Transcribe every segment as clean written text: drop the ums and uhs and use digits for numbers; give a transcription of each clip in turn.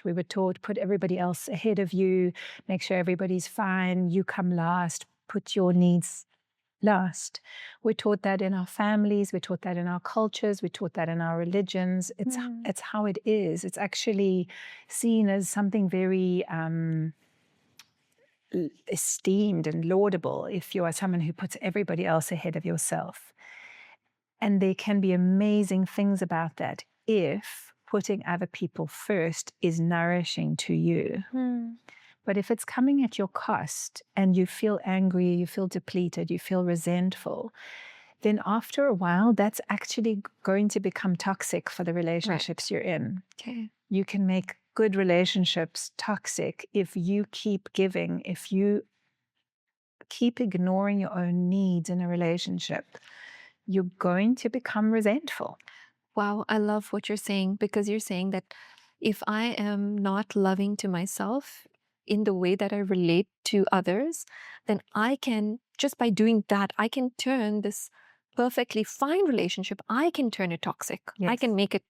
We were taught, put everybody else ahead of you, make sure everybody's fine, you come last, put your needs last. We're taught that in our families, we're taught that in our cultures, we're taught that in our religions. It's how it is. It's actually seen as something very esteemed and laudable if you are someone who puts everybody else ahead of yourself. And there can be amazing things about that if putting other people first is nourishing to you. But if it's coming at your cost and you feel angry, you feel depleted, you feel resentful, then after a while, that's actually going to become toxic for the relationships you're in. Okay. You can make good relationships toxic if you keep giving, if you keep ignoring your own needs in a relationship. You're going to become resentful. Wow, I love what you're saying, because you're saying that if I am not loving to myself in the way that I relate to others, then I can, just by doing that, I can turn this perfectly fine relationship, I can turn it toxic. I can make it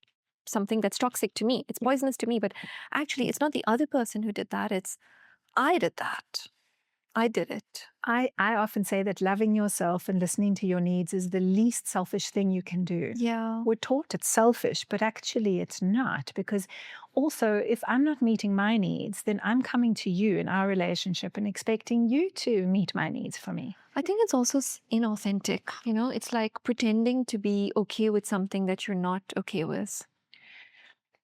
something that's toxic to me. It's poisonous to me, but actually it's not the other person who did that. It's I did that. I did it. I often say that loving yourself and listening to your needs is the least selfish thing you can do. Yeah. We're taught it's selfish, but actually it's not, because also if I'm not meeting my needs, then I'm coming to you in our relationship and expecting you to meet my needs for me. I think it's also inauthentic. You know, it's like pretending to be okay with something that you're not okay with.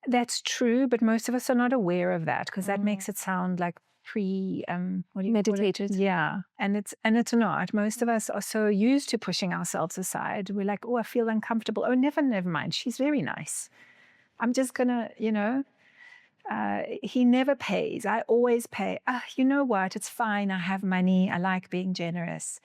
That's true, but most of us are not aware of that, because that makes it sound like meditated. Yeah. And it's not. Most of us are so used to pushing ourselves aside. We're like, oh, I feel uncomfortable. Oh, never mind. She's very nice. I'm just gonna, he never pays. I always pay. You know what? It's fine. I have money. I like being generous.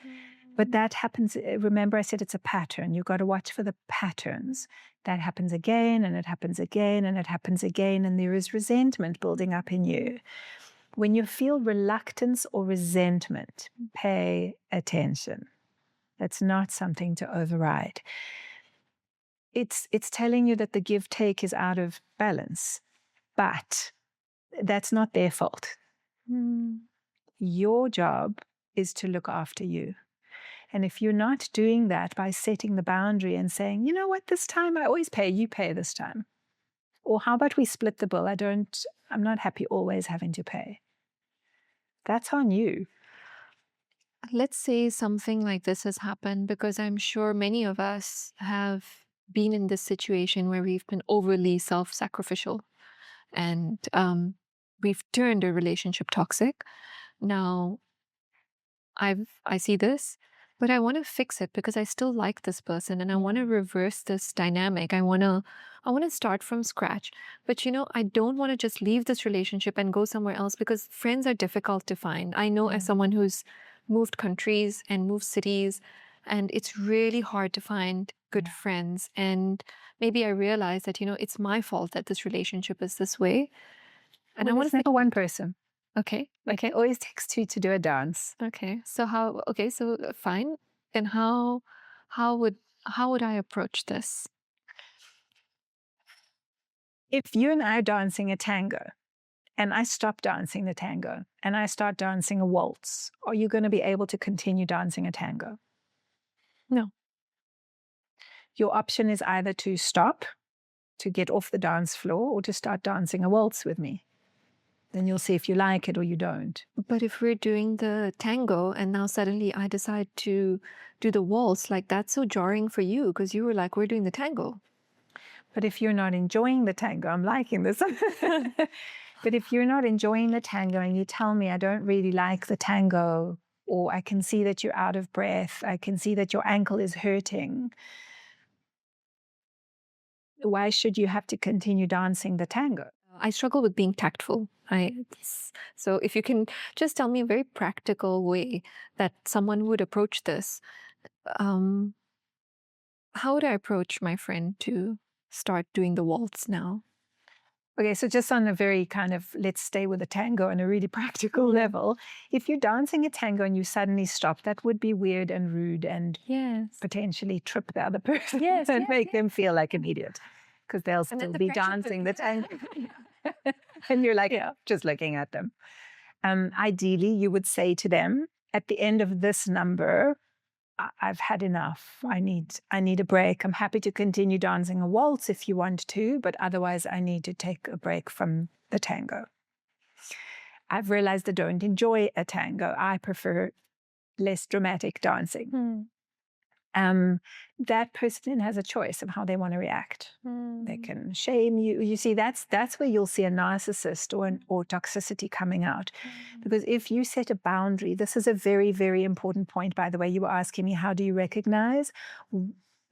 But that happens. Remember, I said it's a pattern. You've got to watch for the patterns. That happens again, and it happens again, and it happens again. And there is resentment building up in you. When you feel reluctance or resentment, pay attention. That's not something to override. It's telling you that the give-take is out of balance, but that's not their fault. Your job is to look after you. And if you're not doing that by setting the boundary and saying, you know what, this time I always pay, you pay this time. Or how about we split the bill? I'm not happy always having to pay. That's on you. Let's say something like this has happened, because I'm sure many of us have been in this situation where we've been overly self-sacrificial and we've turned a relationship toxic. Now, I see this, but I want to fix it because I still like this person and I want to reverse this dynamic. I want to start from scratch. But I don't want to just leave this relationship and go somewhere else, because friends are difficult to find. I know as someone who's moved countries and moved cities, and it's really hard to find good friends. And maybe I realize that, it's my fault that this relationship is this way. And I want to never one person. Okay. It always takes two to do a dance. Okay. So fine. Then how would I approach this? If you and I are dancing a tango and I stop dancing the tango and I start dancing a waltz, are you going to be able to continue dancing a tango? No. Your option is either to stop, to get off the dance floor, or to start dancing a waltz with me. Then you'll see if you like it or you don't. But if we're doing the tango and now suddenly I decide to do the waltz, like that's so jarring for you, because you were like, we're doing the tango. But if you're not enjoying the tango, I'm liking this. But if you're not enjoying the tango and you tell me I don't really like the tango, or I can see that you're out of breath, I can see that your ankle is hurting, why should you have to continue dancing the tango? I struggle with being tactful. So if you can just tell me a very practical way that someone would approach this, how would I approach my friend to start doing the waltz now? Okay, so just on a very kind of, let's stay with the tango on a really practical level. If you're dancing a tango and you suddenly stop, that would be weird and rude and potentially trip the other person and make them feel like an idiot. because they'll And then still the be pressure dancing the cooker. tango. And you're like, Yeah. just looking at them. Ideally, you would say to them, at the end of this number, I've had enough. I need a break. I'm happy to continue dancing a waltz if you want to, but otherwise I need to take a break from the tango. I've realized I don't enjoy a tango. I prefer less dramatic dancing. That person has a choice of how they want to react. They can shame you. You see, that's where you'll see a narcissist or toxicity coming out. Because if you set a boundary, this is a very, very important point, by the way. You were asking me, how do you recognize?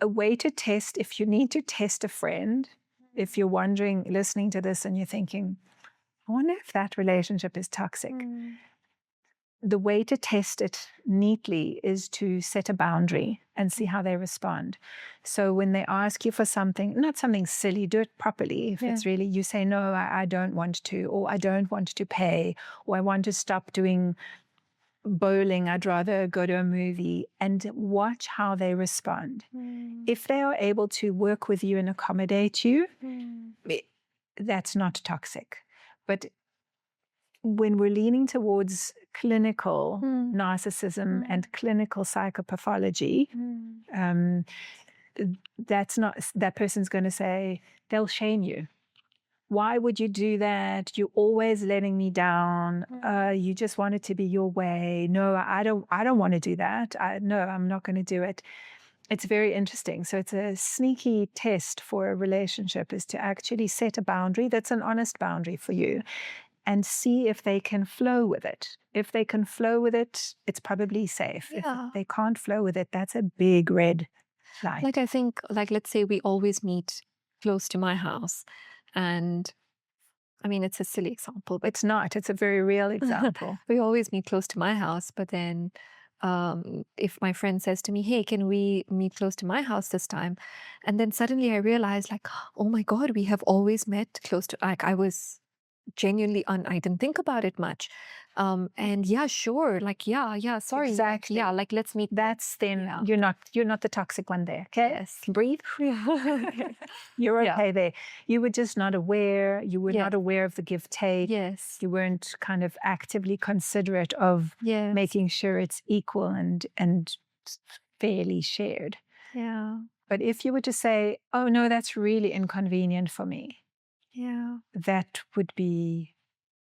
A way to test, if you need to test a friend, if you're wondering, listening to this and you're thinking, I wonder if that relationship is toxic. The way to test it neatly is to set a boundary and see how they respond. So when they ask you for something, not something silly, do it properly. If it's really, you say, no, I don't want to, or I don't want to pay, or I want to stop doing bowling, I'd rather go to a movie, and watch how they respond. If they are able to work with you and accommodate you, that's not toxic. But when we're leaning towards clinical narcissism and clinical psychopathology, that person's going to say, they'll shame you. Why would you do that? You're always letting me down. You just want it to be your way. No, I don't want to do that. No, I'm not going to do it. It's very interesting. So it's a sneaky test for a relationship, is to actually set a boundary that's an honest boundary for you, and see if they can flow with it. If they can flow with it, it's probably safe. Yeah. If they can't flow with it, that's a big red light. Like, I think, like, let's say we always meet close to my house. And I mean, it's a silly example, but It's not. It's a very real example. we always meet close to my house. But then if my friend says to me, hey, can we meet close to my house this time? And then suddenly I realized, like, oh my God, we have always met close to, like, I was genuinely I didn't think about it much. And yeah, sure. Like, yeah, sorry. Exactly. Yeah, like, let's meet. That's then you're not the toxic one there. Okay. Yes. Breathe. You're okay there. You were just not aware. You were not aware of the give take. Yes. You weren't kind of actively considerate of making sure it's equal and fairly shared. Yeah. But if you were to say, oh no, that's really inconvenient for me, that would be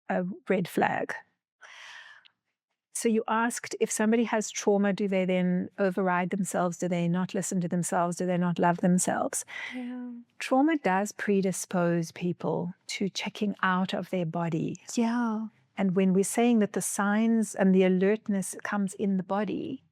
a red flag. So you asked, if somebody has trauma, do they then override themselves? Do they not listen to themselves? Do they not love themselves? Trauma does predispose people to checking out of their body. And when we're saying that the signs and the alertness comes in the body,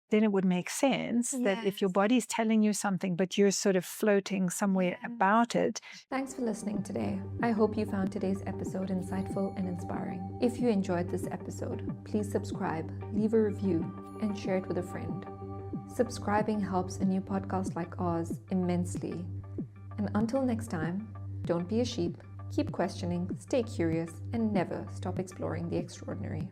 then it would make sense that if your body's telling you something, but you're sort of floating somewhere about it. Thanks for listening today. I hope you found today's episode insightful and inspiring. If you enjoyed this episode, please subscribe, leave a review, and share it with a friend. Subscribing helps a new podcast like ours immensely. And until next time, don't be a sheep, keep questioning, stay curious, and never stop exploring the extraordinary.